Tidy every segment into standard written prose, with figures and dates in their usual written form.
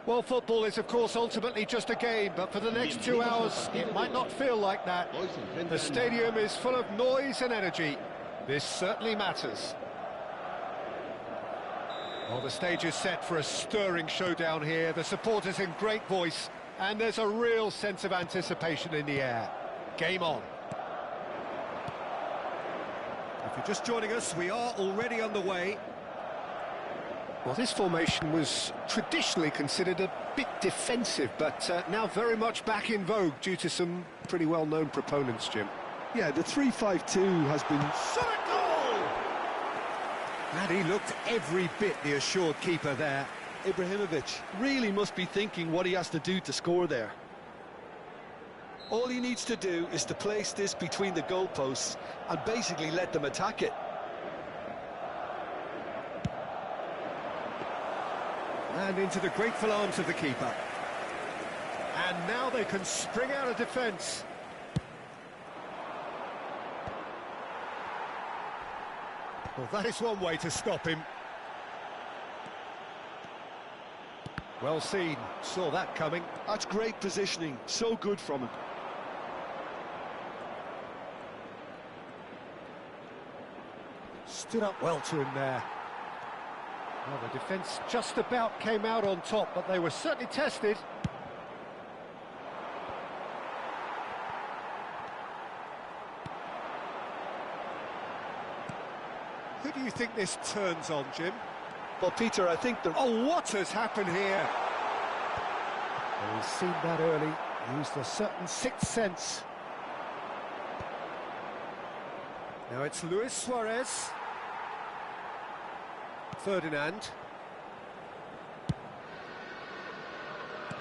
Well, football is, of course, ultimately just a game, but for the next 2 hours, it might not feel like that. The stadium is full of noise and energy. This certainly matters. Well, the stage is set for a stirring showdown here. The supporters in great voice, and there's a real sense of anticipation in the air. Game on. If you're just joining us, we are already underway. Well, this formation was traditionally considered a bit defensive, but now very much back in vogue due to some pretty well-known proponents, Jim. Yeah, the 3-5-2 has been... Shot goal! And he looked every bit the assured keeper there. Ibrahimovic really must be thinking what he has to do to score there. All he needs to do is to place this between the goalposts and basically let them attack it. And into the grateful arms of the keeper. And now they can spring out of defence. Well, that is one way to stop him. Well seen, saw that coming. That's great positioning, so good from him. Stood up well to him there. Well, the defence just about came out on top, but they were certainly tested. Who do you think this turns on, Jim? Well, Peter, I think the... Oh, what has happened here? Well, he's seen that early, used a certain sixth sense. Now it's Luis Suarez. Ferdinand.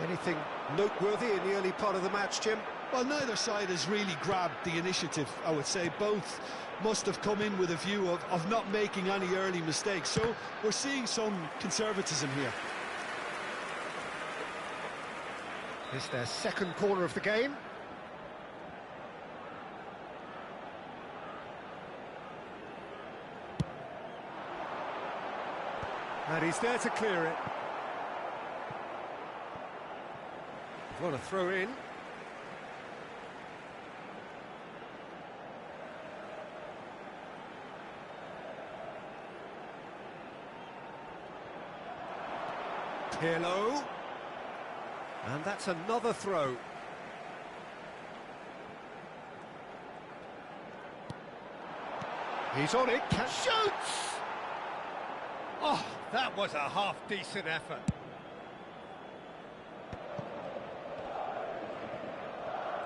Anything noteworthy in the early part of the match, Jim? Well, neither side has really grabbed the initiative, I would say. Both must have come in with a view of not making any early mistakes. So we're seeing some conservatism here. It's their second corner of the game. And he's there to clear it. What a throw in. Pirlo. And that's another throw. He's on it, shoots! Oh, that was a half-decent effort.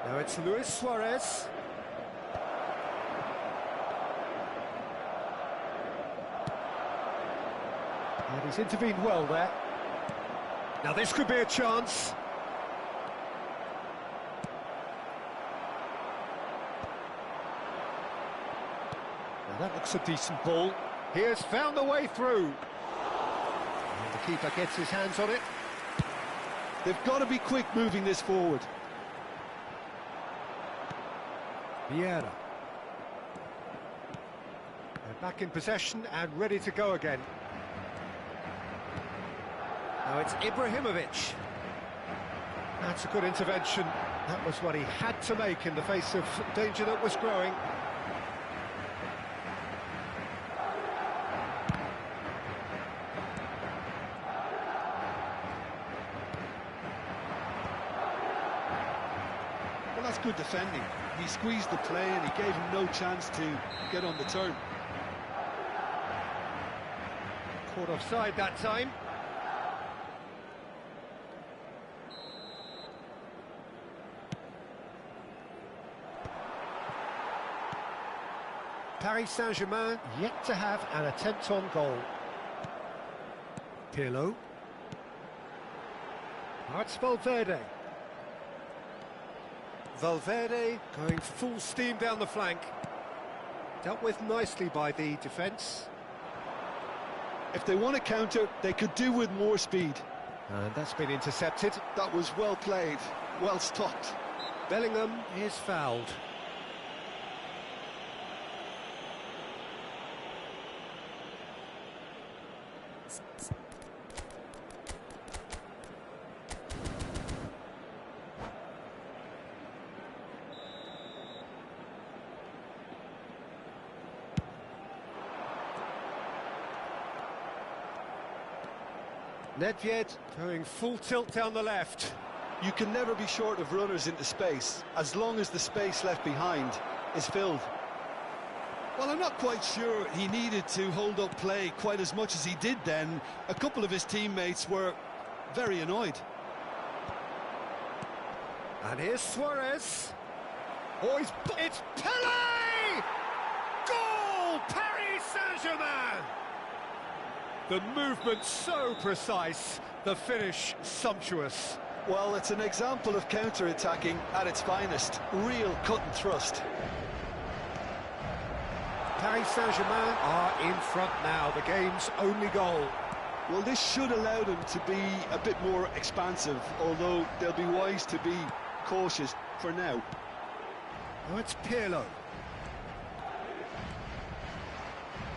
Now it's Luis Suarez. And he's intervened well there. Now this could be a chance. Now that looks a decent ball. He has found a way through. And the keeper gets his hands on it. They've got to be quick moving this forward. Vieira. They're back in possession and ready to go again. Now it's Ibrahimovic. That's a good intervention. That was what he had to make in the face of danger that was growing. Well, that's good defending. He squeezed the play and he gave him no chance to get on the turn. Caught offside that time. Paris Saint-Germain yet to have an attempt on goal. Pirlo. Now it's Valverde. Valverde going full steam down the flank. Dealt with nicely by the defence. If they want to counter, they could do with more speed. And that's been intercepted. That was well played, well stopped. Bellingham is fouled. Nedved going full tilt down the left. You can never be short of runners into space, as long as the space left behind is filled. Well, I'm not quite sure he needed to hold up play quite as much as he did then. A couple of his teammates were very annoyed. And here's Suarez. Oh, it's Pelé! Goal! Paris Saint-Germain! The movement so precise, the finish sumptuous. Well, it's an example of counter-attacking at its finest. Real cut and thrust. Paris Saint-Germain are in front now, the game's only goal. Well, this should allow them to be a bit more expansive, although they'll be wise to be cautious for now. Oh, it's Pirlo.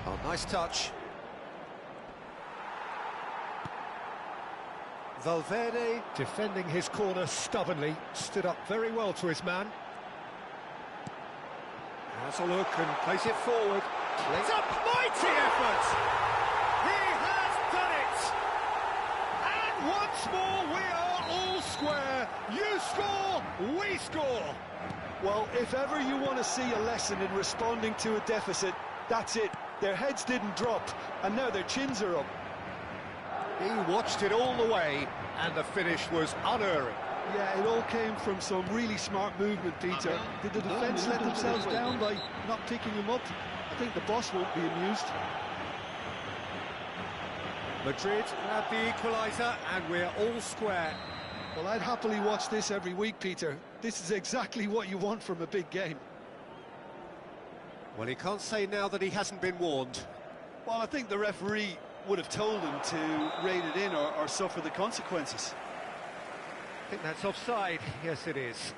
Oh, nice touch. Valverde, defending his corner stubbornly, stood up very well to his man. Has a look and plays it forward. It's a mighty effort! He has done it! And once more we are all square. You score, we score! Well, if ever you want to see a lesson in responding to a deficit, that's it. Their heads didn't drop, and now their chins are up. He watched it all the way, and the finish was unerring. Yeah, it all came from some really smart movement, Peter. Did the defence let themselves down by not picking him up? I think the boss won't be amused. Madrid grabbed the equaliser, and we're all square. Well, I'd happily watch this every week, Peter. This is exactly what you want from a big game. Well, he can't say now that he hasn't been warned. Well, I think the referee would have told him to rein it in or suffer the consequences. I think that's offside. Yes, it is.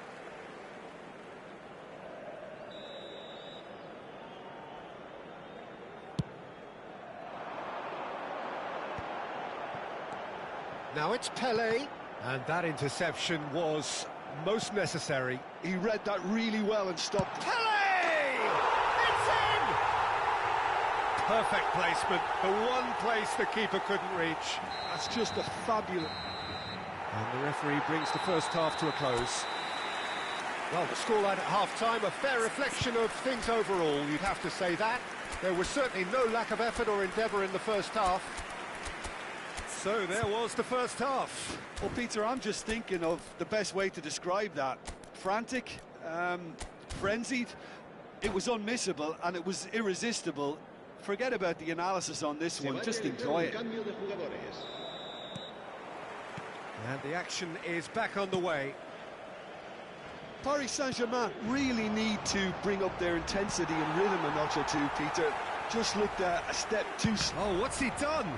Now it's Pelé, and that interception was most necessary. He read that really well and stopped. Pelé! It's in! Perfect placement, the one place the keeper couldn't reach. That's just a fabulous... And the referee brings the first half to a close. Well, the scoreline at half-time, a fair reflection of things overall, you'd have to say that. There was certainly no lack of effort or endeavour in the first half. So there was the first half. Well, Peter, I'm just thinking of the best way to describe that. Frantic, frenzied. It was unmissable and it was irresistible. Forget about the analysis on this one, just enjoy it. And the action is back on the way. Paris Saint-Germain really need to bring up their intensity and rhythm a notch or two, Peter. Just looked a step too slow. Oh, what's he done?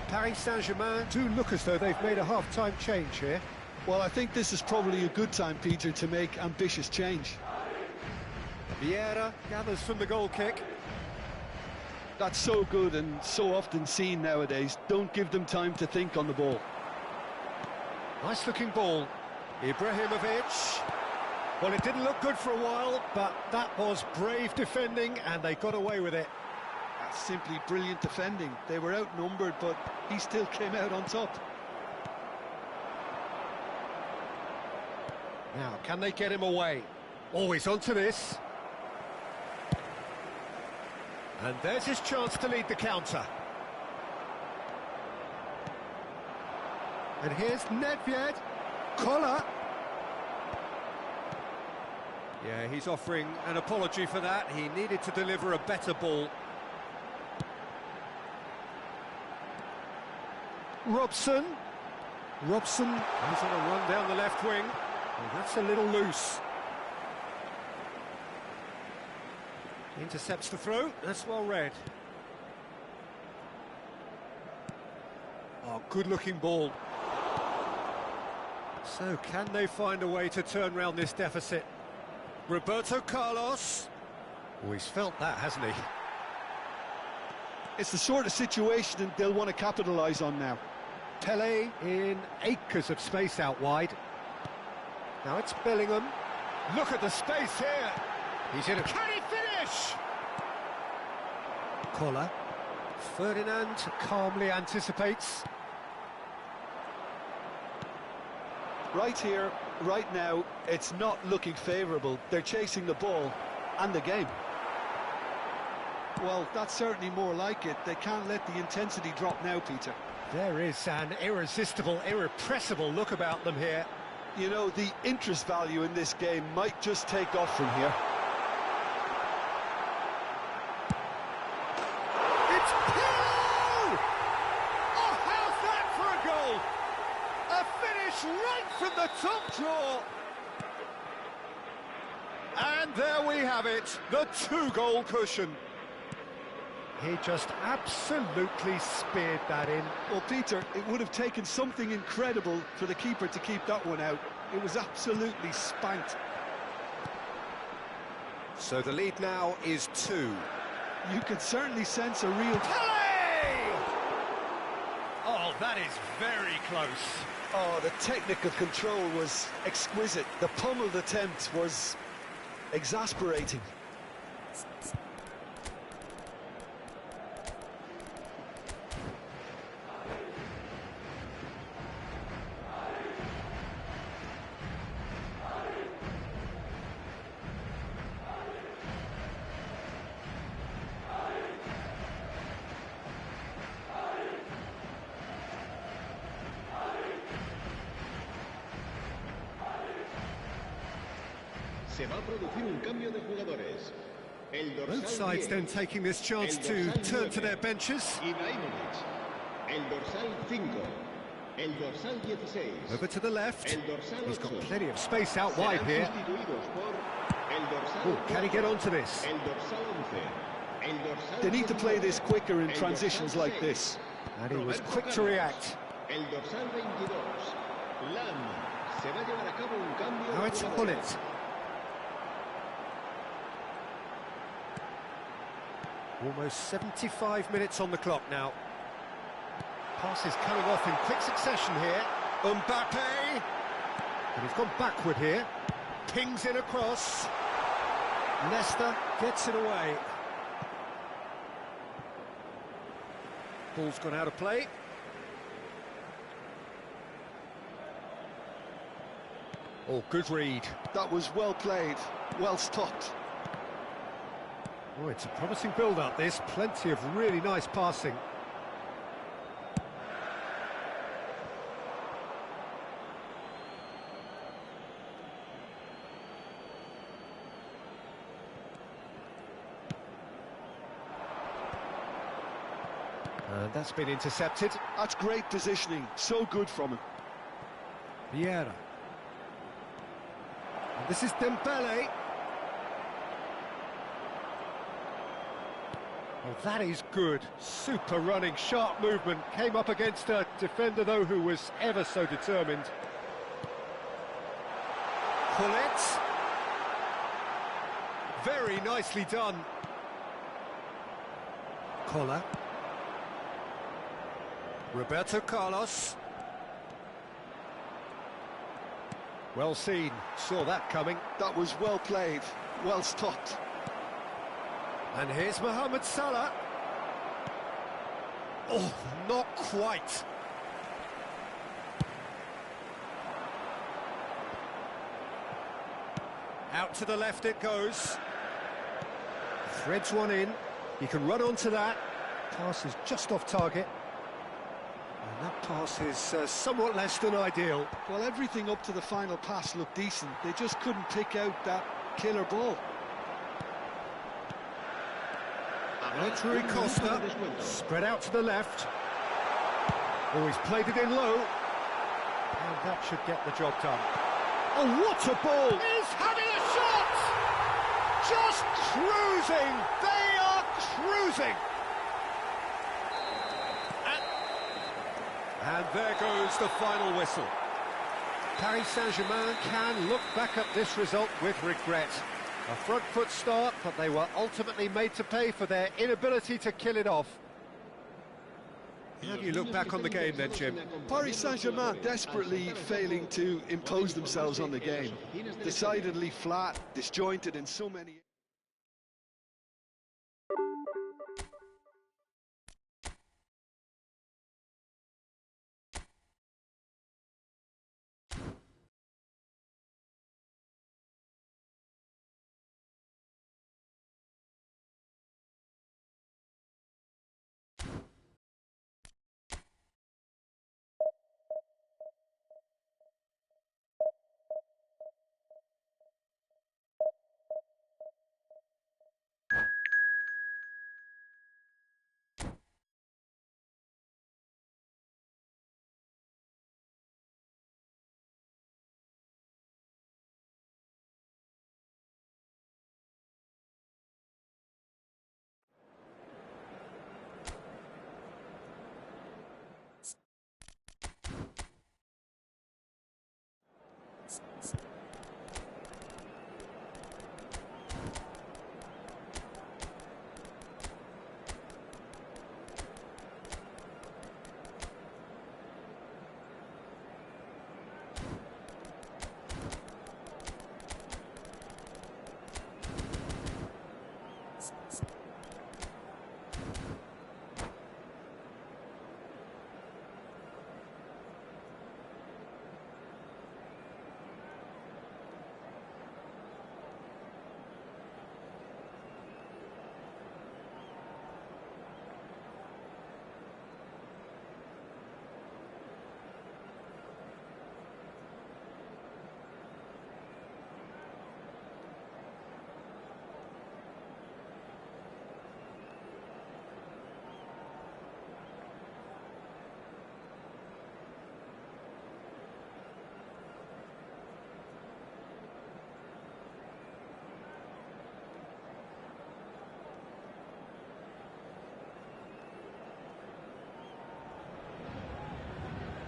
Paris Saint-Germain do look as though they've made a half-time change here. Well, I think this is probably a good time, Peter, to make ambitious change. Vieira gathers from the goal kick. That's so good and so often seen nowadays. Don't give them time to think on the ball. Nice-looking ball. Ibrahimovic. Well, it didn't look good for a while, but that was brave defending, and they got away with it. That's simply brilliant defending. They were outnumbered, but he still came out on top. Now, can they get him away? Oh, he's onto this. And there's his chance to lead the counter. And here's Nedved. Koller. Yeah, he's offering an apology for that. He needed to deliver a better ball. Robson. Robson. He's on a run down the left wing. Well, that's a little loose. Intercepts the throw. That's well read. Oh, good-looking ball. So, can they find a way to turn round this deficit? Roberto Carlos. Oh, he's felt that, hasn't he? It's the sort of situation they'll want to capitalise on now. Pelé in acres of space out wide. Now it's Bellingham. Look at the space here. He's in a... Can he finish? Koller. Ferdinand calmly anticipates. Right here, right now, it's not looking favourable. They're chasing the ball and the game. Well, that's certainly more like it. They can't let the intensity drop now, Peter. There is an irresistible, irrepressible look about them here. You know, the interest value in this game might just take off from here. It's Pirlo! Oh, how's that for a goal? A finish right from the top draw. And there we have it, the two-goal cushion. He just absolutely speared that in. Well, Peter, it would have taken something incredible for the keeper to keep that one out. It was absolutely spanked. So the lead now is 2. You can certainly sense a real... Pele! Oh, that is very close. Oh, the technical control was exquisite. The pummeled attempt was exasperating. Se va a producir un cambio de jugadores. El dorsal Both sides 10, then taking this chance to turn to their benches. Ibrahimovic. El dorsal 5. El dorsal 16. Over to the left. El dorsal 8. He's got plenty of space out wide here. Sustituidos por el dorsal Oh, can he get 4, onto this? El dorsal 11. El dorsal They need to play this quicker in el transitions dorsal like this. And he was Roberto quick to Carlos. react. El dorsal 22. Lam. Se va a llevar a cabo un cambio Now de it's jugadores. Pullet. Almost 75 minutes on the clock now. Passes coming off in quick succession here. Mbappe! And he's gone backward here. Pings in across. Leicester gets it away. Ball's gone out of play. Oh, good read. That was well played, well stopped. Oh, it's a promising build-up, this. Plenty of really nice passing. And that's been intercepted. That's great positioning, so good from him. Vieira. And this is Dembele. Oh, that is good. Super running, sharp movement. Came up against a defender, though, who was ever so determined. Pullet. Very nicely done. Collar. Roberto Carlos. Well seen. Saw that coming. That was well played, well stopped. And here's Mohamed Salah. Oh, not quite. Out to the left it goes. Threads one in. He can run onto that. Pass is just off target. And that pass is somewhat less than ideal. Well, everything up to the final pass looked decent. They just couldn't pick out that killer ball. Rui Costa, spread out to the left. Oh, he's played it in low. And that should get the job done. Oh, what a ball! He's having a shot! Just cruising! They are cruising! And there goes the final whistle. Paris Saint-Germain can look back at this result with regret. A front foot start, but they were ultimately made to pay for their inability to kill it off. How do you look back on the game then, Jim? Paris Saint-Germain desperately failing to impose themselves on the game. Decidedly flat, disjointed in so many...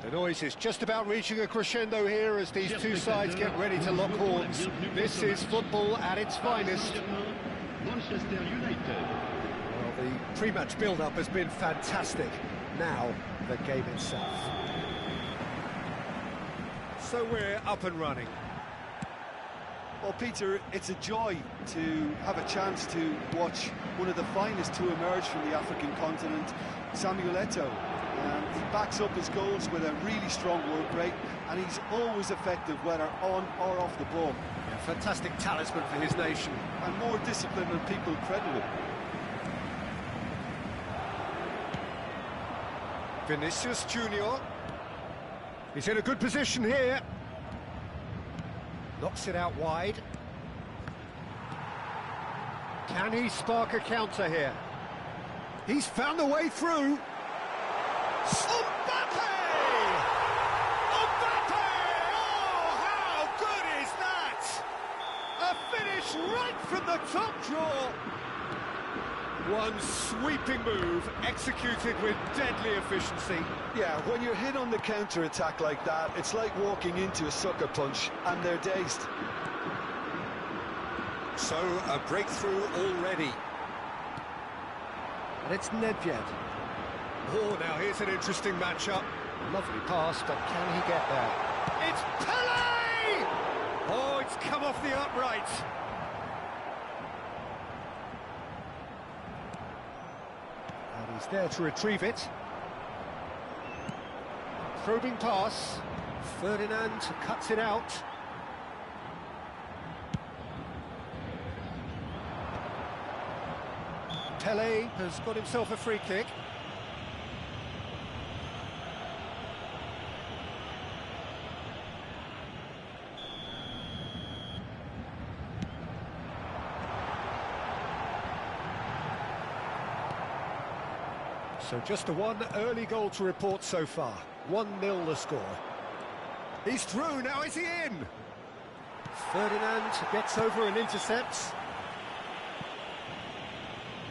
The noise is just about reaching a crescendo here as these two sides get ready to lock horns. This is football at its finest. Manchester United. Well, the pre-match build-up has been fantastic. Now, the game itself. So we're up and running. Well, Peter, it's a joy to have a chance to watch one of the finest to emerge from the African continent, Samuel Eto'o. He backs up his goals with a really strong work rate, and he's always effective, whether on or off the ball. Yeah, fantastic talisman for his nation. And more discipline than people credit him. Vinicius Junior. He's in a good position here. Knocks it out wide. Can he spark a counter here? He's found a way through. Mbappe! Mbappe! Oh, how good is that? A finish right from the top draw. One sweeping move, executed with deadly efficiency. Yeah, when you're hit on the counter-attack like that, it's like walking into a sucker punch, and they're dazed. So, a breakthrough already. And it's Nedved. Oh, now here's an interesting matchup. Lovely pass, but can he get there? It's Pele! Oh, it's come off the upright. And he's there to retrieve it. Probing pass. Ferdinand cuts it out. Pele has got himself a free kick. So just the one early goal to report so far. 1-0 the score. He's through, now is he in? Ferdinand gets over and intercepts.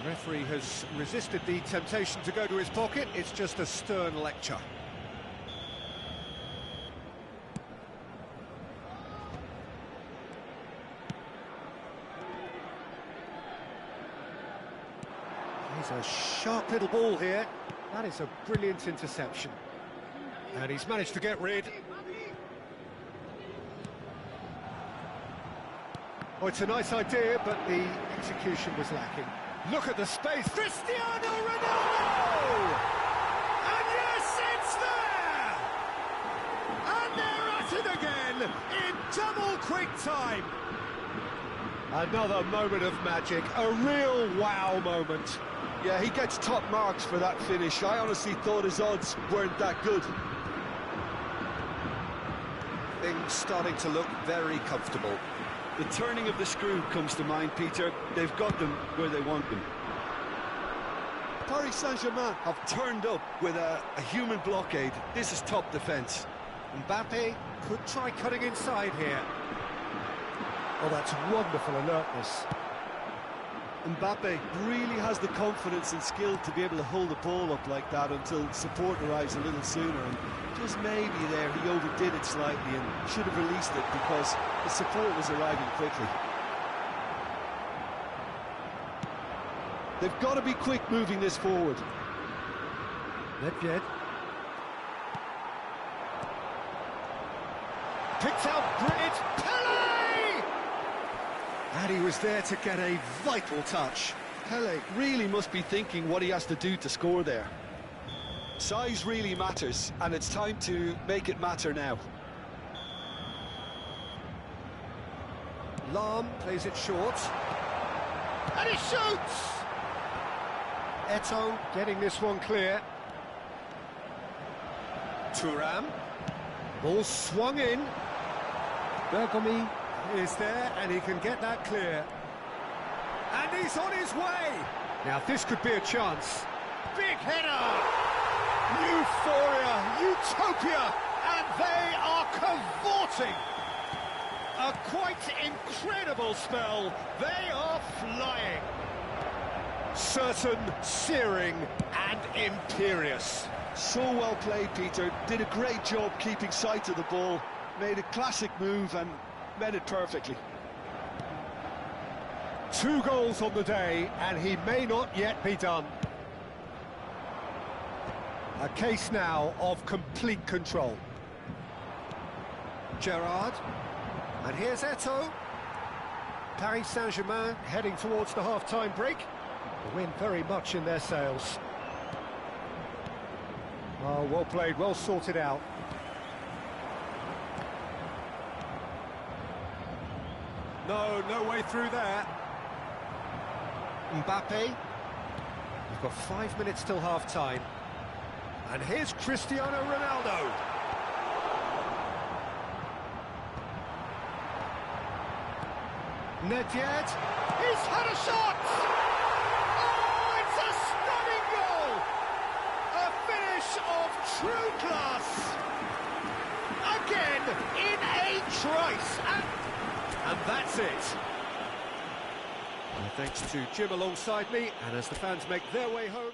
The referee has resisted the temptation to go to his pocket. It's just a stern lecture. He's a sharp little ball here. That is a brilliant interception. And he's managed to get rid. Oh, it's a nice idea, but the execution was lacking. Look at the space. Cristiano Ronaldo! And yes, it's there! And they're at it again in double quick time. Another moment of magic, a real wow moment. Yeah, he gets top marks for that finish. I honestly thought his odds weren't that good. Things starting to look very comfortable. The turning of the screw comes to mind, Peter. They've got them where they want them. Paris Saint-Germain have turned up with a human blockade. This is top defence. Mbappe could try cutting inside here. Oh, that's wonderful alertness. Mbappe really has the confidence and skill to be able to hold the ball up like that until support arrives a little sooner, and just maybe there he overdid it slightly and should have released it because the support was arriving quickly. They've got to be quick moving this forward. Nedved picked out Brit. Pele! And he was there to get a vital touch. Pele really must be thinking what he has to do to score there. Size really matters, and it's time to make it matter now. Lahm plays it short. And he shoots! Eto'o getting this one clear. Thuram. Ball swung in. Bergomi is there, and he can get that clear. And he's on his way! Now this could be a chance. Big header! Euphoria, utopia, and they are cavorting! A quite incredible spell. They are flying. Certain, searing, and imperious. So well played, Peter. Did a great job keeping sight of the ball. Made a classic move and met it perfectly. 2 goals on the day, and he may not yet be done. A case now of complete control. Gerrard, and here's Eto'o. Paris Saint-Germain heading towards the half-time break. The wind very much in their sails. Oh, well played, well sorted out. No way through there. Mbappe. We've got 5 minutes till half-time. And here's Cristiano Ronaldo. Nedved, he's had a shot! Oh, it's a stunning goal! A finish of true class! Again, in a trice! And that's it. Thanks to Jim alongside me, and as the fans make their way home...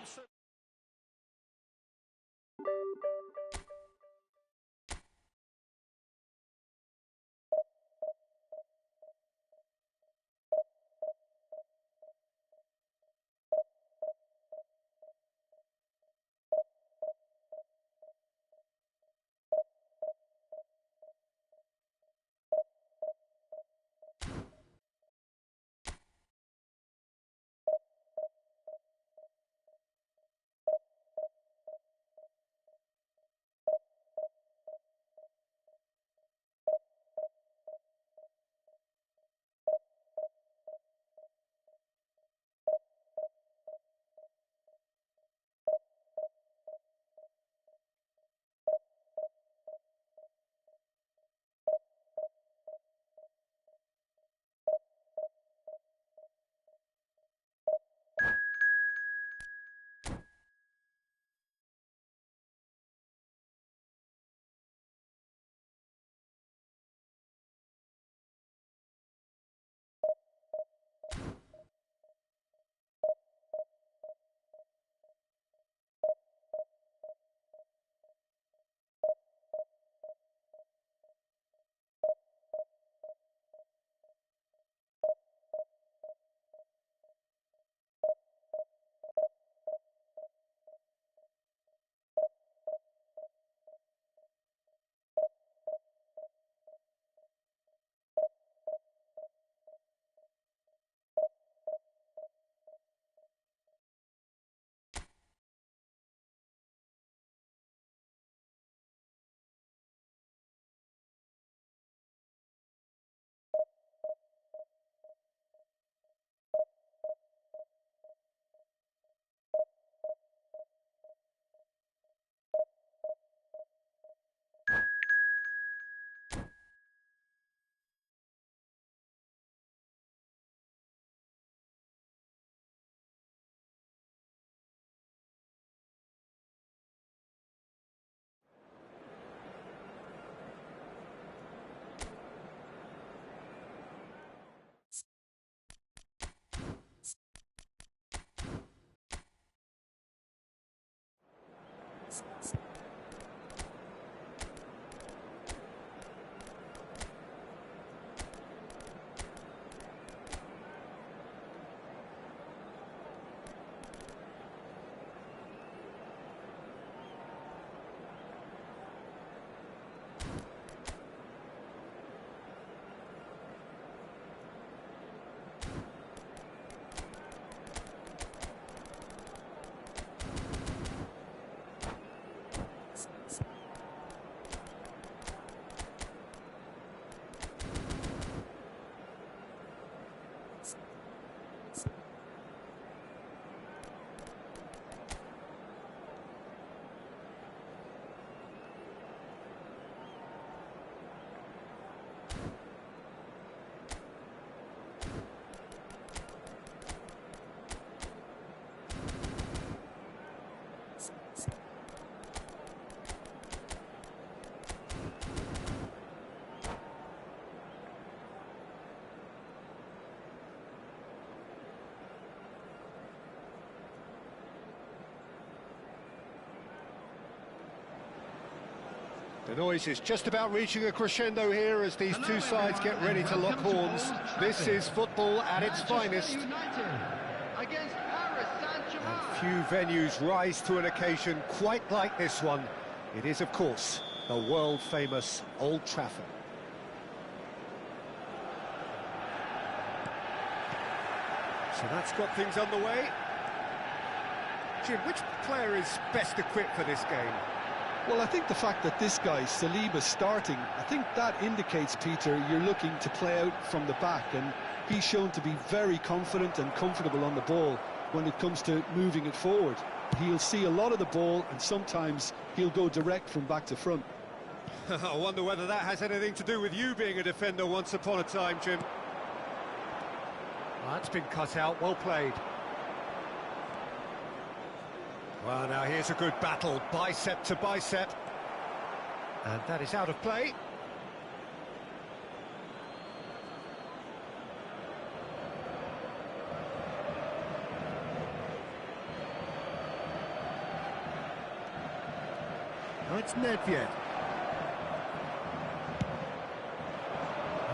The noise is just about reaching a crescendo here as these two sides get ready to lock horns. This is football at its finest. Against Paris Saint-Germain. Few venues rise to an occasion quite like this one. It is, of course, the world-famous Old Trafford. So that's got things underway. Jim, which player is best equipped for this game? Well, I think the fact that this guy, Saliba's starting, I think that indicates, Peter, you're looking to play out from the back, and he's shown to be very confident and comfortable on the ball when it comes to moving it forward. He'll see a lot of the ball, and sometimes he'll go direct from back to front. I wonder whether that has anything to do with you being a defender once upon a time, Jim. That's been cut out, well played. Well, now here's a good battle, bicep to bicep. And that is out of play. Now it's Nedved.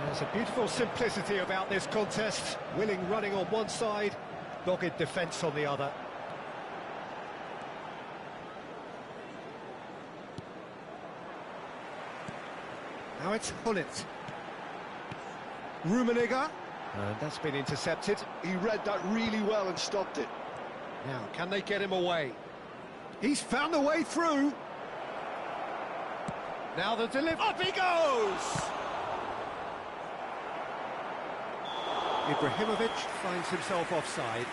There's a beautiful simplicity about this contest. Willing running on one side, dogged defence on the other. Now it's Hullet. Rummenigge. And that's been intercepted. He read that really well and stopped it. Now, can they get him away? He's found a way through. Now the delivery. Up he goes! Ibrahimovic finds himself offside.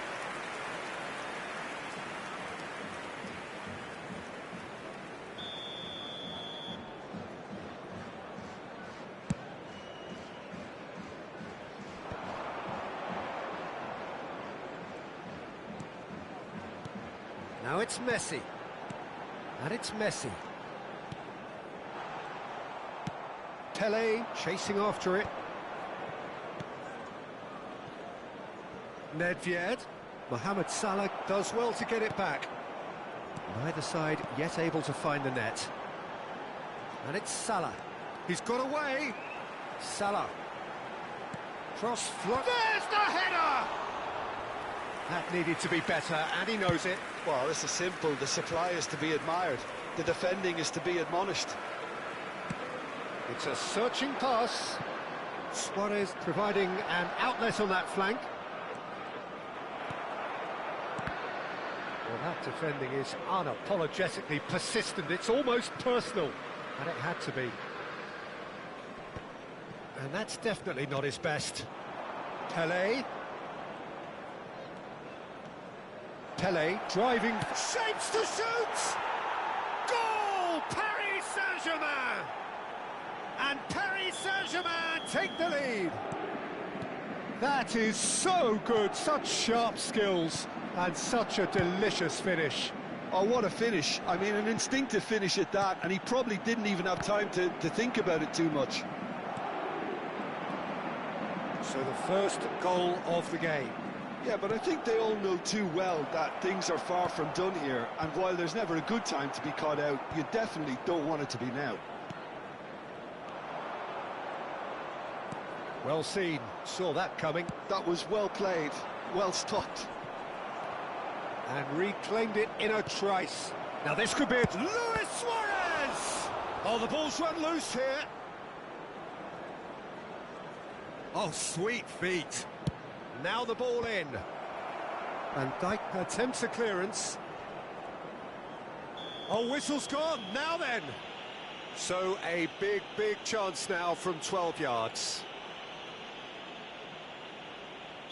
Now it's Messi. And it's Messi. Pele chasing after it. Nedved. Mohamed Salah does well to get it back. Neither side yet able to find the net. And it's Salah. He's got away. Salah. Cross float. There's the header! That needed to be better, and he knows it. Well, this is simple. The supply is to be admired. The defending is to be admonished. It's a searching pass. Suarez providing an outlet on that flank. Well, that defending is unapologetically persistent. It's almost personal, and it had to be. And that's definitely not his best. Pele. Pele driving, shapes to shoot! Goal! Paris Saint-Germain! And Paris Saint-Germain take the lead. That is so good, such sharp skills, and such a delicious finish. Oh, what a finish. I mean, an instinctive finish at that, and he probably didn't even have time to think about it too much. So the first goal of the game. Yeah, but I think they all know too well that things are far from done here, and while there's never a good time to be caught out, you definitely don't want it to be now. Well seen, saw that coming. That was well played, well stopped. And reclaimed it in a trice. Now this could be it. Luis Suarez! Oh, the ball's run loose here. Oh, sweet feet. Now the ball in. Van Dijk attempts a clearance. Oh, whistle's gone. Now then. So a big chance now from 12 yards.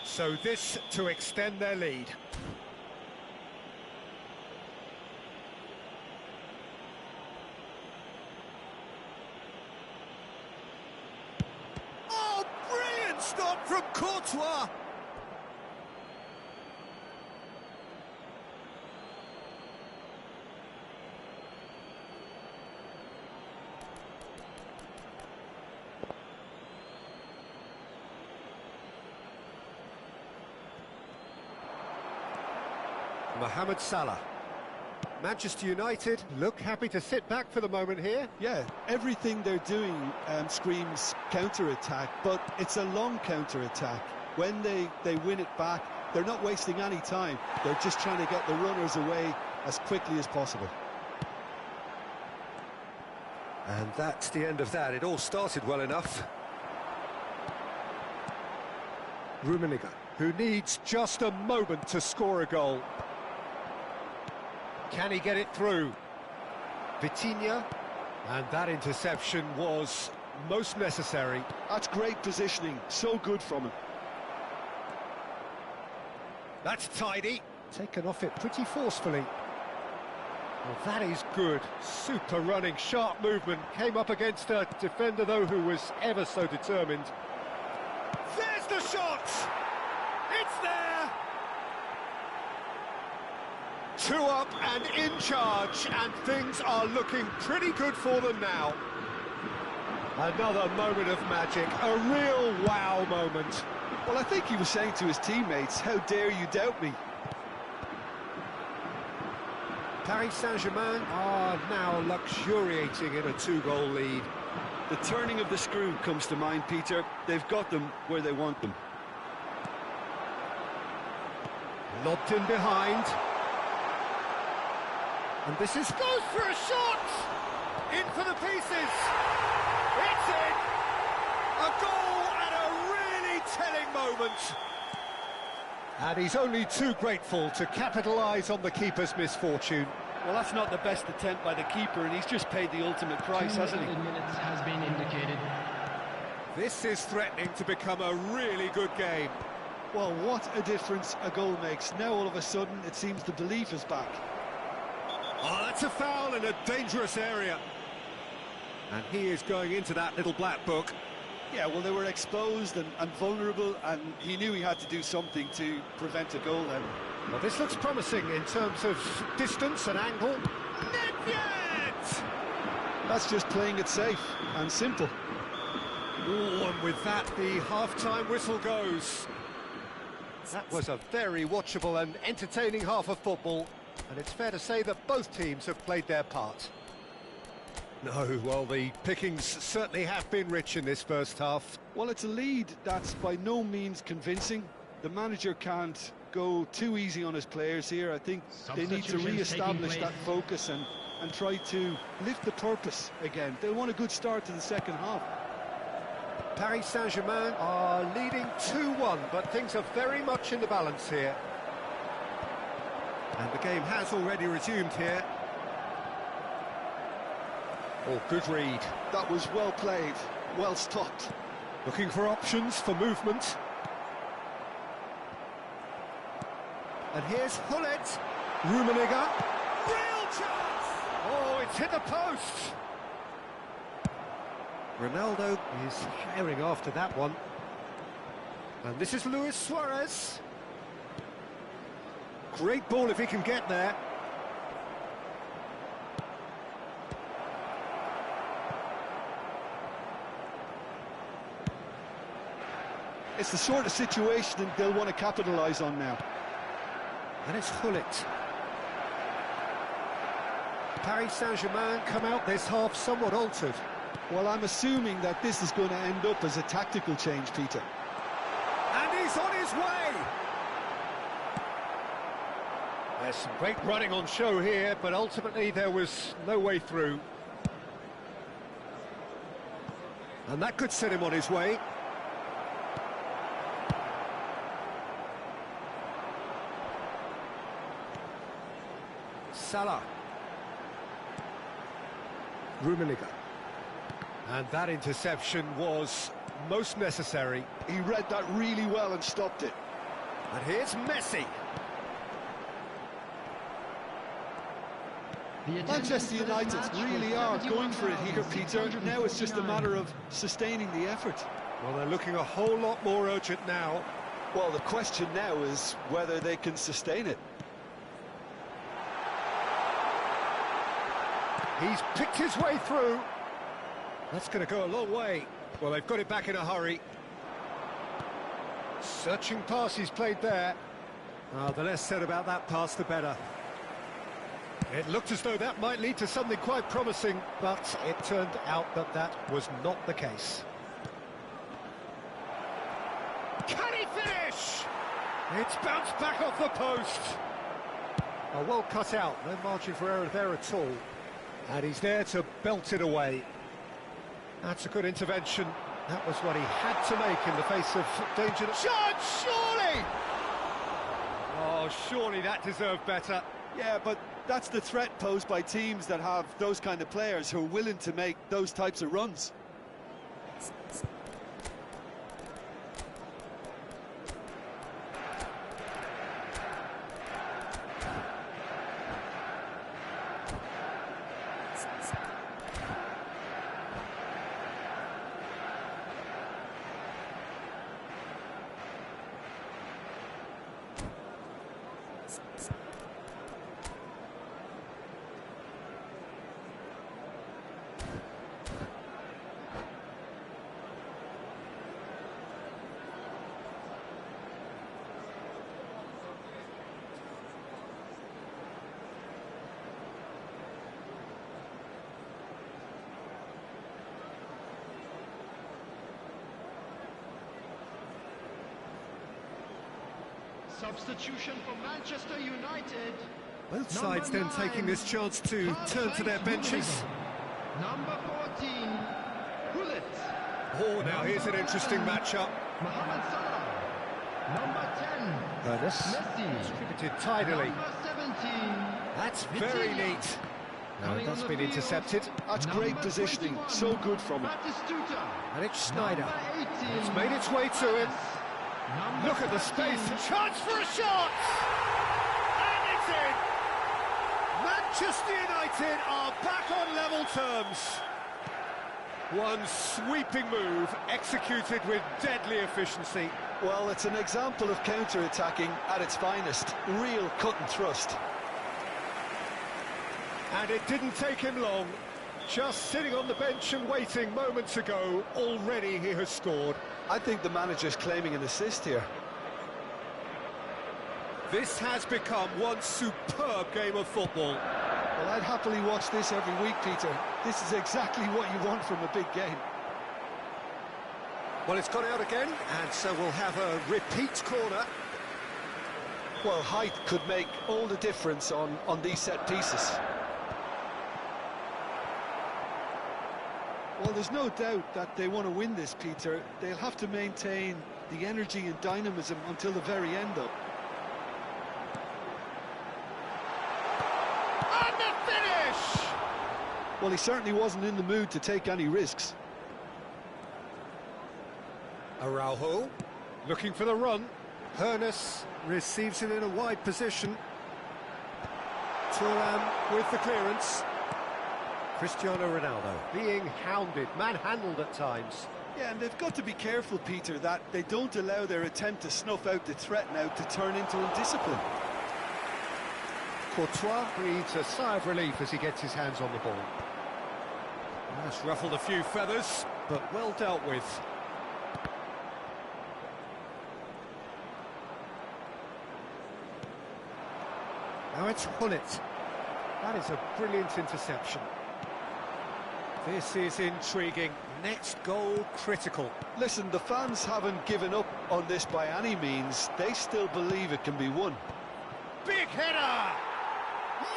So this to extend their lead. Oh, brilliant stop from Courtois. Mohamed Salah. Manchester United look happy to sit back for the moment here. Yeah, everything they're doing screams counter-attack, but it's a long counter-attack. When they win it back, they're not wasting any time. They're just trying to get the runners away as quickly as possible. And that's the end of that. It all started well enough. Rummenigge, who needs just a moment to score a goal. Can he get it through? Vitinha, and that interception was most necessary. That's great positioning, so good from him. That's tidy. Taken off it pretty forcefully. Well, that is good. Super running, sharp movement. Came up against a defender, though, who was ever so determined. There's the shot! It's there! 2 up and in charge, and things are looking pretty good for them now. Another moment of magic, a real wow moment. Well, I think he was saying to his teammates, how dare you doubt me? Paris Saint-Germain are now luxuriating in a 2-goal lead. The turning of the screw comes to mind, Peter. They've got them where they want them. Lobbed in behind. And this is goes for a shot! In for the pieces! It's in! A goal at a really telling moment! And he's only too grateful to capitalise on the keeper's misfortune. Well, that's not the best attempt by the keeper, and he's just paid the ultimate price, hasn't he? 2 minutes has been indicated. This is threatening to become a really good game. Well, what a difference a goal makes. Now, all of a sudden, it seems the belief is back. Oh, that's a foul in a dangerous area. And he is going into that little black book. Yeah, well, they were exposed and vulnerable, and he knew he had to do something to prevent a goal then. Well, this looks promising in terms of distance and angle. Nedved! That's just playing it safe and simple. Oh, and with that, the half-time whistle goes. That was a very watchable and entertaining half of football, and it's fair to say that both teams have played their part. No, well, the pickings certainly have been rich in this first half. Well, it's a lead that's by no means convincing. The manager can't go too easy on his players here. I think they need to re-establish that focus and try to lift the purpose again. They'll want a good start to the second half. Paris Saint-Germain are leading 2-1, but things are very much in the balance here. And the game has already resumed here. Oh, good read. That was well played, well stopped. Looking for options for movement. And here's Hullet. Rummenigge. Real chance! Oh, it's hit the post! Ronaldo is herring after that one. And this is Luis Suarez. Great ball if he can get there. It's the sort of situation that they'll want to capitalise on now. And it's Hullet. Paris Saint-Germain come out this half somewhat altered. Well, I'm assuming that this is going to end up as a tactical change, Peter. And he's on his way! There's some great running on show here, but ultimately there was no way through. And that could set him on his way. Salah. Rummenigge. And that interception was most necessary. He read that really well and stopped it. And here's Messi. Manchester United really are going for it here, Peter. Now it's just a matter of sustaining the effort. Well, they're looking a whole lot more urgent now. Well, the question now is whether they can sustain it. He's picked his way through. That's going to go a long way. Well, they've got it back in a hurry. Searching pass he's played there. The less said about that pass, the better. It looked as though that might lead to something quite promising, but it turned out that that was not the case. Can he finish? It's bounced back off the post. Oh, well cut out, no margin for error there at all. And he's there to belt it away. That's a good intervention. That was what he had to make in the face of danger. Shot, surely! Oh, surely that deserved better. Yeah, but that's the threat posed by teams that have those kind of players who are willing to make those types of runs. Substitution for Manchester United. Both sides then taking this chance to turn to their benches. Number 14, Gullit. Oh, now here's an interesting matchup. Mohamed Salah. Number 10, Ernest Messi. distributed tidily. Number 17, That's very neat. No, that's been intercepted. That's great positioning, so good from him. Batistuta. And it's Schneider. Number 18, It's made its way to him. Number Look at the 14, space, a chance for a shot! And it's in! Manchester United are back on level terms. One sweeping move, executed with deadly efficiency. Well, it's an example of counter-attacking at its finest. Real cut and thrust. And it didn't take him long. Just sitting on the bench and waiting moments ago, already he has scored. I think the manager's claiming an assist here. This has become one superb game of football. Well, I'd happily watch this every week, Peter. This is exactly what you want from a big game. Well, it's gone out again, and so we'll have a repeat corner. Well, height could make all the difference on these set pieces. Well, there's no doubt that they want to win this, Peter. They'll have to maintain the energy and dynamism until the very end, though. And the finish! Well, he certainly wasn't in the mood to take any risks. Araujo, looking for the run. Hoeneß receives it in a wide position. Thuram with the clearance. Cristiano Ronaldo being hounded, manhandled at times. Yeah, and they've got to be careful, Peter, that they don't allow their attempt to snuff out the threat now to turn into indiscipline. Courtois breathes a sigh of relief as he gets his hands on the ball. That's ruffled a few feathers, but well dealt with. Now it's Gullit. That is a brilliant interception. This is intriguing. Next goal critical. Listen, the fans haven't given up on this by any means. They still believe it can be won. Big header!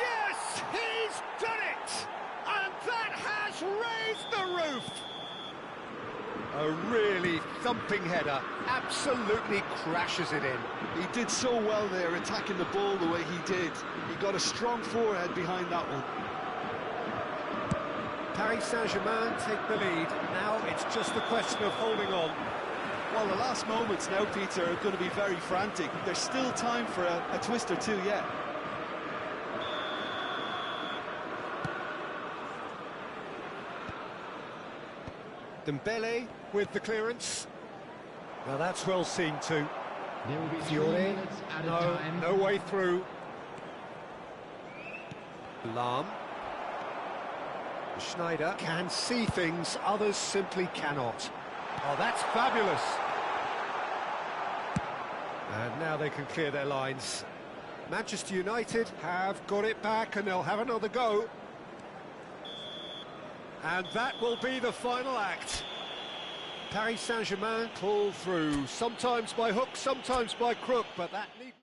Yes, he's done it! And that has raised the roof! A really thumping header, absolutely crashes it in. He did so well there, attacking the ball the way he did. He got a strong forehead behind that one. Paris Saint-Germain take the lead. Now it's just a question of holding on. Well, the last moments now, Peter, are going to be very frantic. There's still time for a twist or two yet. Dembele with the clearance. Now that's well seen too. There will be 3 Fiore, minutes at a time. no way through. Lahm. Schneider can see things others simply cannot. Oh, that's fabulous. And now they can clear their lines. Manchester United have got it back and they'll have another go. And that will be the final act. Paris Saint-Germain pull through, sometimes by hook, sometimes by crook, but that need...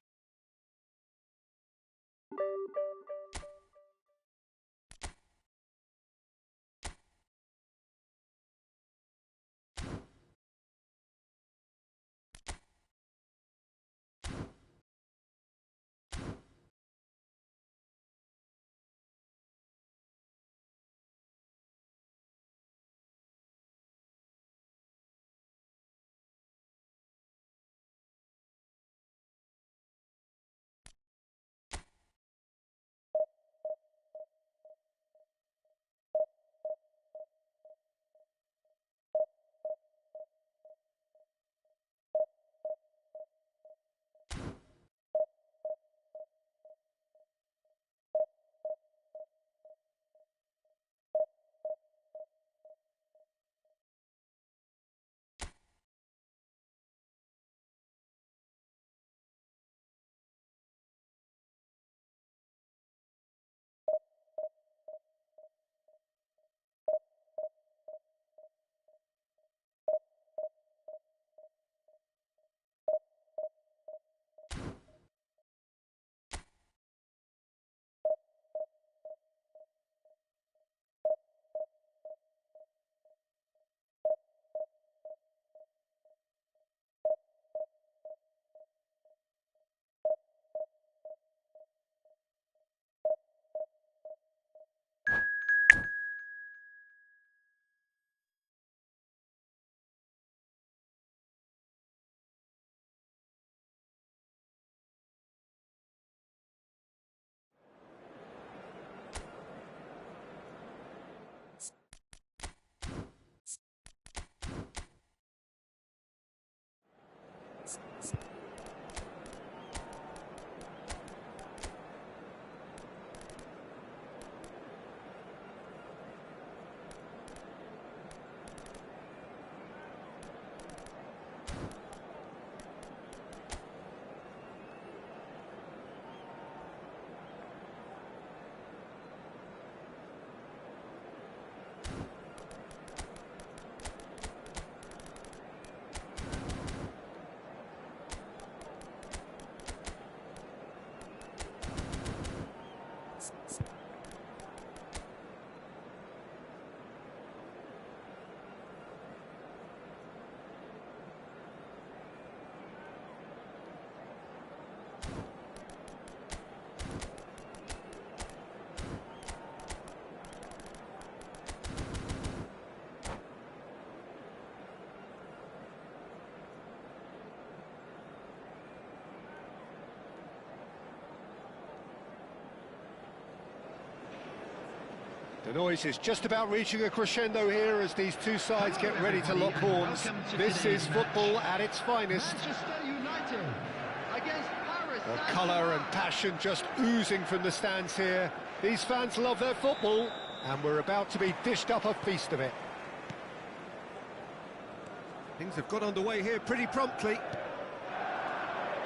The noise is just about reaching a crescendo here as these two sides get ready to lock horns. This is football at its finest. Manchester United against Paris The Saint-Germain. colour and passion just oozing from the stands here. These fans love their football, and we're about to be dished up a feast of it. Things have got underway here pretty promptly.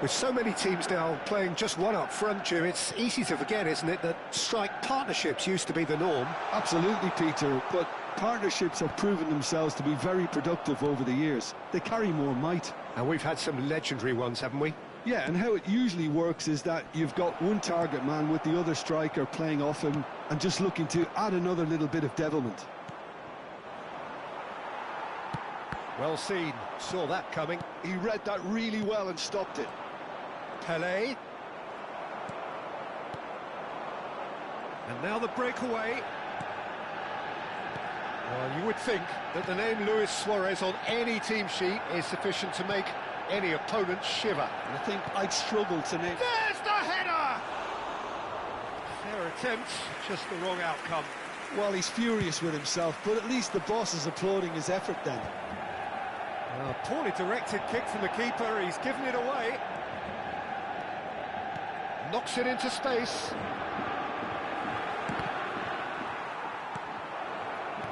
With so many teams now playing just one up front, Jim, it's easy to forget, isn't it, that strike partnerships used to be the norm. Absolutely, Peter, but partnerships have proven themselves to be very productive over the years. They carry more might. And we've had some legendary ones, haven't we? Yeah, and how it usually works is that you've got one target man with the other striker playing off him and just looking to add another little bit of devilment. Well seen, saw that coming. He read that really well and stopped it. Pelé. And now the breakaway. Well, you would think that the name Luis Suarez on any team sheet is sufficient to make any opponent shiver. And I think I'd struggle to name... There's the header! Fair attempt, just the wrong outcome. Well, he's furious with himself, but at least the boss is applauding his effort then. A poorly directed kick from the keeper, he's given it away. Knocks it into space.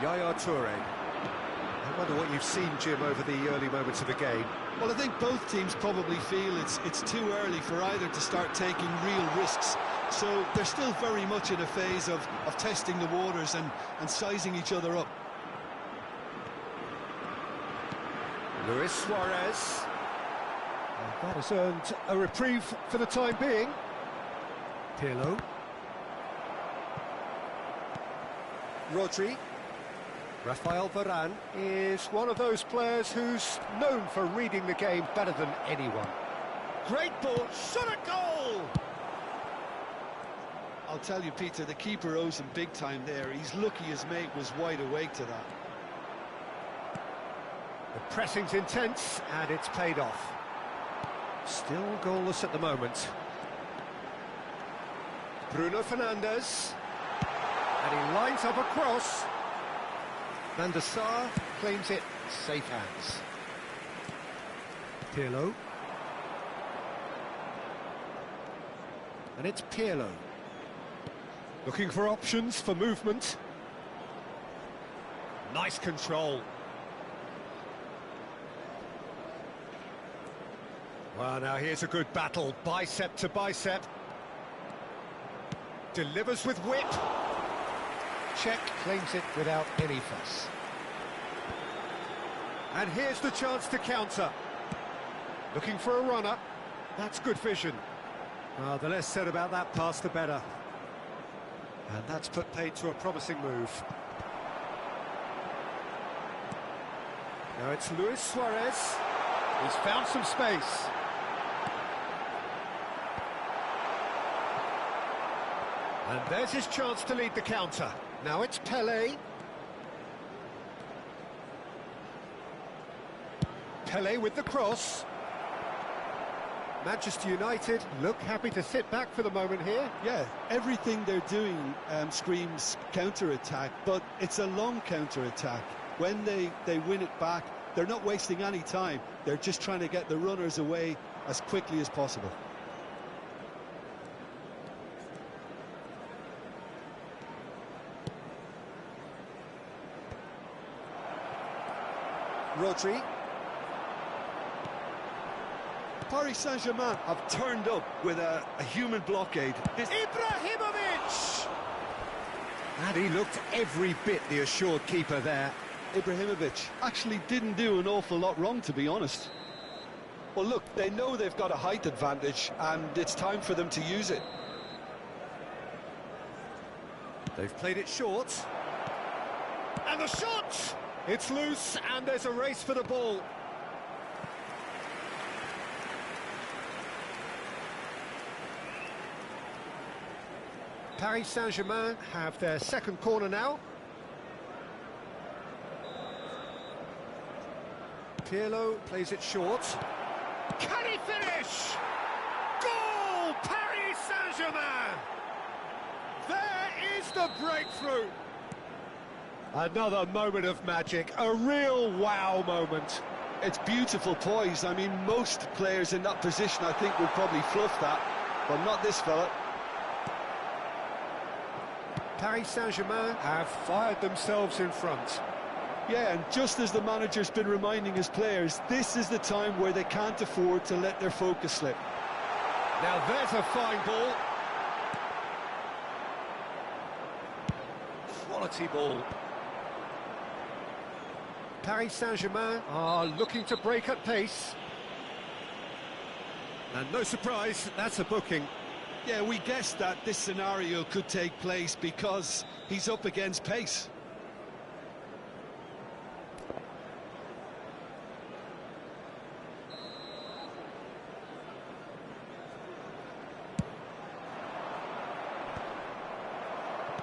Yaya Toure. Wonder what you've seen, Jim, over the early moments of the game. Well, I think both teams probably feel it's too early for either to start taking real risks. So they're still very much in a phase of testing the waters and sizing each other up. Luis Suarez. And that has earned a reprieve for the time being. Pirlo. Rodri. Rafael Varane is one of those players who's known for reading the game better than anyone. Great ball, shot at goal! I'll tell you, Peter, the keeper owes him big time there. He's lucky his mate was wide awake to that. The pressing's intense, and it's paid off. Still goalless at the moment. Bruno Fernandes. And he lines up a cross. Van der Sar claims it, safe hands. Pirlo. And it's Pirlo. Looking for options for movement. Nice control. Well, now here's a good battle, bicep to bicep. Delivers with whip. Czech claims it without any fuss. And here's the chance to counter. Looking for a runner. That's good vision. Well, the less said about that pass, the better. And that's put paid to a promising move. Now it's Luis Suarez. He's found some space. And there's his chance to lead the counter. Now it's Pelé. Pelé with the cross. Manchester United look happy to sit back for the moment here. Yeah, everything they're doing screams counter-attack, but it's a long counter-attack. When they win it back, they're not wasting any time. They're just trying to get the runners away as quickly as possible. Rodri. Paris Saint-Germain have turned up with a human blockade. Ibrahimovic! And he looked every bit the assured keeper there. Ibrahimovic actually didn't do an awful lot wrong, to be honest. Well, look, they know they've got a height advantage, and it's time for them to use it. They've played it short. And the shot! It's loose, and there's a race for the ball. Paris Saint-Germain have their second corner now. Pirlo plays it short. Can he finish? Goal! Paris Saint-Germain! There is the breakthrough. Another moment of magic, a real wow moment. It's beautiful poise. I mean, most players in that position, I think, would probably fluff that, but not this fella. Paris Saint-Germain have fired themselves in front. Yeah, and just as the manager's been reminding his players, this is the time where they can't afford to let their focus slip. Now there's a fine ball. Quality ball. Paris Saint-Germain are looking to break at pace. And no surprise, that's a booking. Yeah, we guessed that this scenario could take place because he's up against pace.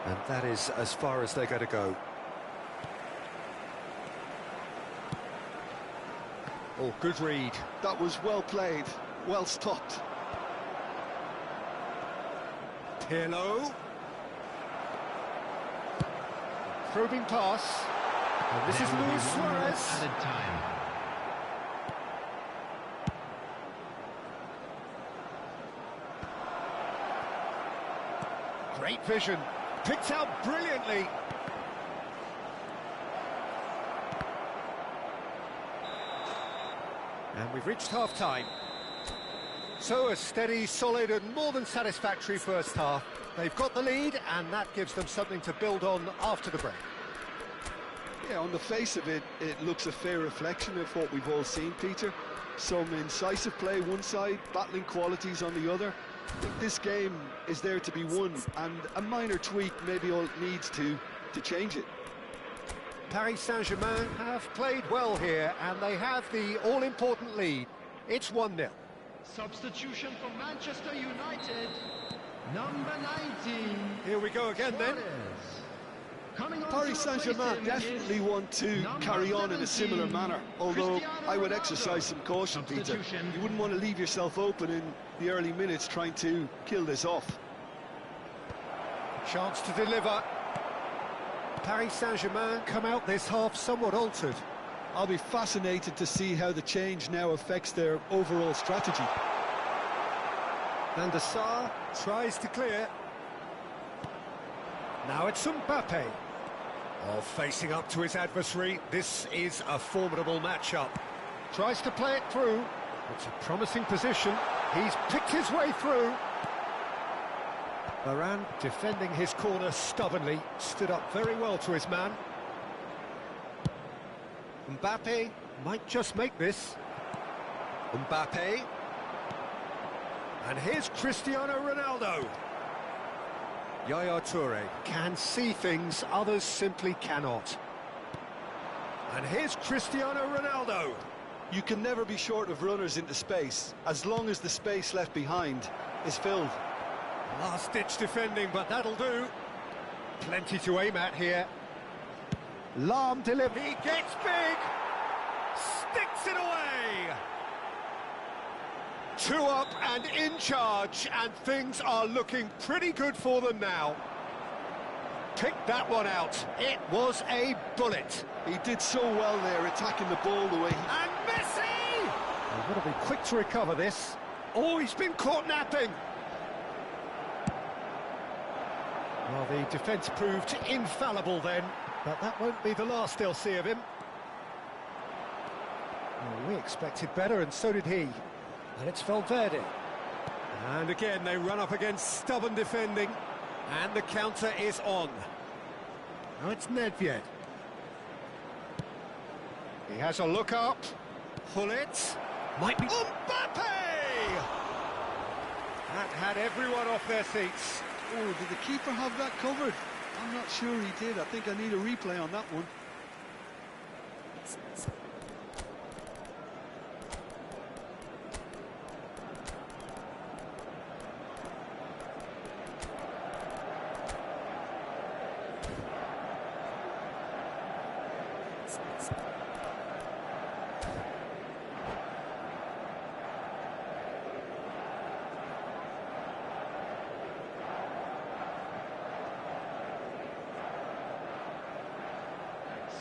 And that is as far as they're going to go. Oh, good read. That was well played, well stopped. Pirlo. Probing pass. And this is Luis Suarez. Added time. Great vision. Picked out brilliantly. we've reached half-time. So a steady, solid and more than satisfactory first half. They've got the lead and that gives them something to build on after the break. Yeah, on the face of it, it looks a fair reflection of what we've all seen, Peter. Some incisive play one side, battling qualities on the other. I think this game is there to be won, and a minor tweak maybe all it needs to change it. Paris Saint-Germain have played well here, and they have the all-important lead. It's 1-0. Substitution for Manchester United. Number 19. Here we go again then. Paris Saint-Germain definitely want to carry on in a similar manner, although I would exercise some caution, Peter. You wouldn't want to leave yourself open in the early minutes trying to kill this off. Chance to deliver. Paris Saint-Germain come out this half somewhat altered. I'll be fascinated to see how the change now affects their overall strategy. Van der Sar tries to clear. Now it's Mbappe. Oh, facing up to his adversary. This is a formidable matchup. Tries to play it through. It's a promising position. He's picked his way through. Varane defending his corner stubbornly. Stood up very well to his man. Mbappe might just make this. Mbappe. And here's Cristiano Ronaldo. Yaya Toure can see things others simply cannot. And here's Cristiano Ronaldo. You can never be short of runners into space, as long as the space left behind is filled. Last-ditch defending, but that'll do. Plenty to aim at here. Lahm delivers. He gets big. Sticks it away. 2 up and in charge, and things are looking pretty good for them now. Picked that one out. It was a bullet. He did so well there, attacking the ball the way he... And Messi! They've got to be quick to recover this. Oh, he's been caught napping. Well, the defence proved infallible then, but that won't be the last they'll see of him. Well, we expected better, and so did he. And it's Valverde. And again, they run up against stubborn defending. And the counter is on. Now it's Nedved. He has a look up. Hullet. Might be... Mbappe! That had everyone off their seats. Oh, did the keeper have that covered? I'm not sure he did. I think I need a replay on that one.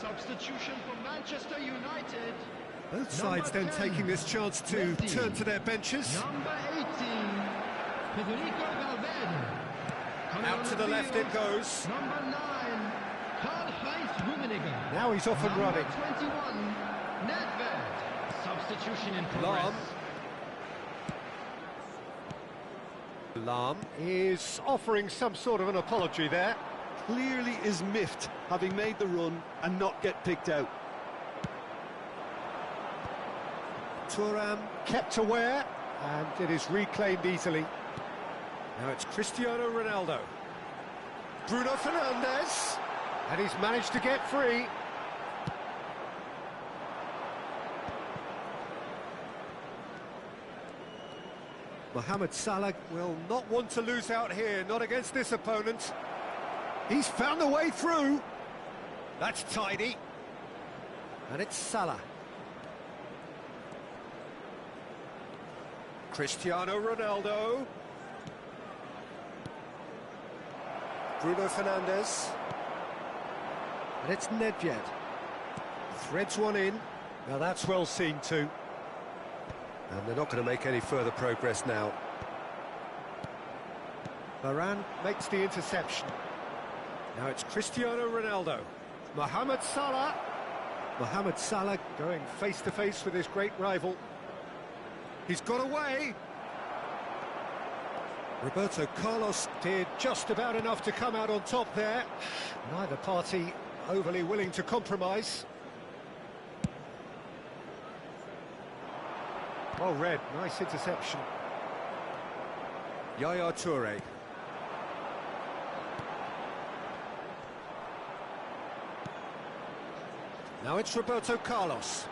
Substitution for Manchester United. Both sides then taking this chance to turn to their benches. Number 18, Federico Valverde. Out to the left it goes. Number 9, Karl-Heinz Rummenigge. Now he's off and running. Number 21, Nedved. Substitution in progress. Lahm is offering some sort of an apology there. Clearly is miffed, having made the run and not get picked out. Thuram kept aware, and it is reclaimed easily. Now it's Cristiano Ronaldo. Bruno Fernandes, and he's managed to get free. Mohamed Salah will not want to lose out here, not against this opponent. He's found a way through. That's tidy. And it's Salah. Cristiano Ronaldo. Bruno Fernandes. And it's Nedved. Threads one in. Now that's well seen too. And they're not going to make any further progress now. Varane makes the interception. Now it's Cristiano Ronaldo. Mohamed Salah. Mohamed Salah going face-to-face with his great rival. He's got away. Roberto Carlos did just about enough to come out on top there. Neither party overly willing to compromise. Well read, nice interception. Yaya Toure. Now it's Roberto Carlos.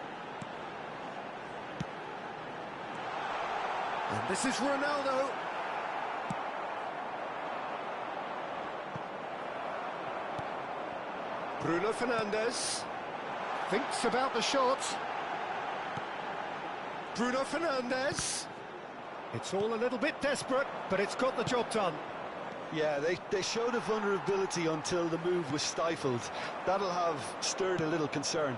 And this is Ronaldo. Bruno Fernandes thinks about the shot. Bruno Fernandes. It's all a little bit desperate, but it's got the job done. Yeah, they showed a vulnerability until the move was stifled. That'll have stirred a little concern.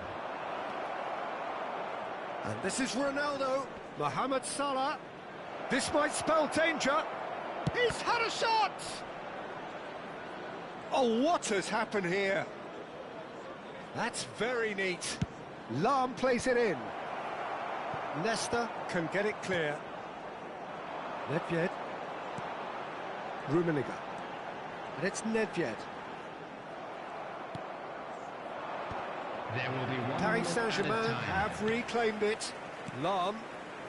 And this is Ronaldo. Mohamed Salah. This might spell danger. He's had a shot! Oh, what has happened here? That's very neat. Lahm plays it in. Nesta can get it clear. Nedved. Rummenigge. And it's Nedved. There will be one Paris more Saint-Germain added time. have reclaimed it. Lahm.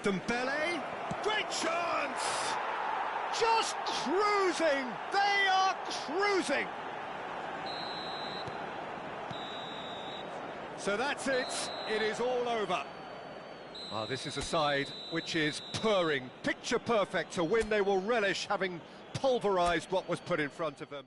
Dembele. Great chance! Just cruising! They are cruising! So that's it. It is all over. This is a side which is purring, picture perfect, a win they will relish, having pulverised what was put in front of them.